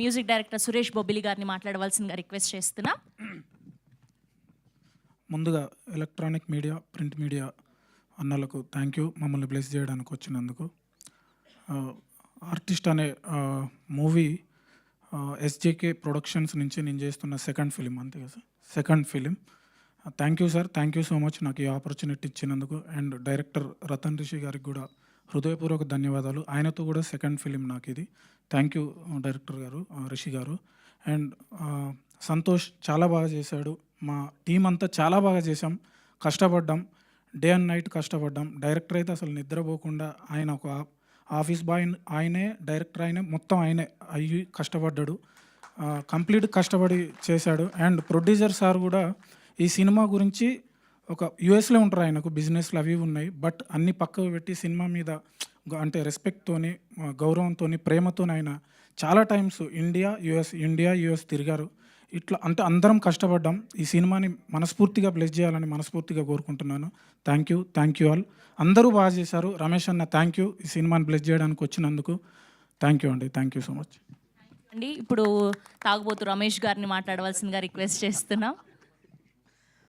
Music director Suresh Bobbili గారిని మాట్లాడవలసిందిగా request చేస్తున్నా. ముందుగా ఎలక్ట్రానిక్ మీడియా, ప్రింట్ మీడియా అన్నలకు థ్యాంక్ యూ, మమ్మల్ని బ్లెస్ చేయడానికి వచ్చినందుకు. ఆర్టిస్ట్ అనే మూవీ ఎస్జేకే ప్రొడక్షన్స్ నుంచి నేను చేస్తున్న సెకండ్ ఫిలిం, అంతే కదా sir, second film. Thank you sir, thank you so much నాకు ఈ ఆపర్చునిటీ ఇచ్చినందుకు. అండ్ డైరెక్టర్ రతన్ రిషి గారికి కూడా హృదయపూర్వక ధన్యవాదాలు. ఆయనతో కూడా సెకండ్ ఫిలిం నాకు ఇది. థ్యాంక్ యూ డైరెక్టర్ గారు, రిషి గారు. అండ్ సంతోష్ చాలా బాగా చేశాడు. మా టీం అంతా చాలా బాగా చేసాం, కష్టపడ్డాం, డే అండ్ నైట్ కష్టపడ్డాం. డైరెక్టర్ అయితే అసలు నిద్రపోకుండా, ఆయన ఒక ఆఫీస్ బాయ్, ఆయనే డైరెక్టర్, ఆయనే మొత్తం ఆయనే అయ్యి కష్టపడ్డాడు, కంప్లీట్ కష్టపడి చేశాడు. అండ్ ప్రొడ్యూసర్ సార్ కూడా ఈ సినిమా గురించి ఒక యూఎస్లో ఉంటారు, ఆయనకు బిజినెస్లు అవి ఉన్నాయి, బట్ అన్ని పక్కకు పెట్టి సినిమా మీద అంటే రెస్పెక్ట్తోని, గౌరవంతో, ప్రేమతో ఆయన చాలా టైమ్స్ ఇండియా యుఎస్ తిరిగారు. ఇట్లా అంటే అందరం కష్టపడ్డాం. ఈ సినిమాని మనస్ఫూర్తిగా బ్లెస్ చేయాలని మనస్ఫూర్తిగా కోరుకుంటున్నాను. Thank you all. అందరూ బాగా చేశారు. రమేష్ అన్న థ్యాంక్ యూ, ఈ సినిమాని బ్లెస్ చేయడానికి వచ్చినందుకు. థ్యాంక్ యూ అండి, థ్యాంక్ యూ సో మచ్ అండి. ఇప్పుడు తాగుబోతు రమేష్ గారిని మాట్లాడవలసిందిగా రిక్వెస్ట్ చేస్తున్నాం.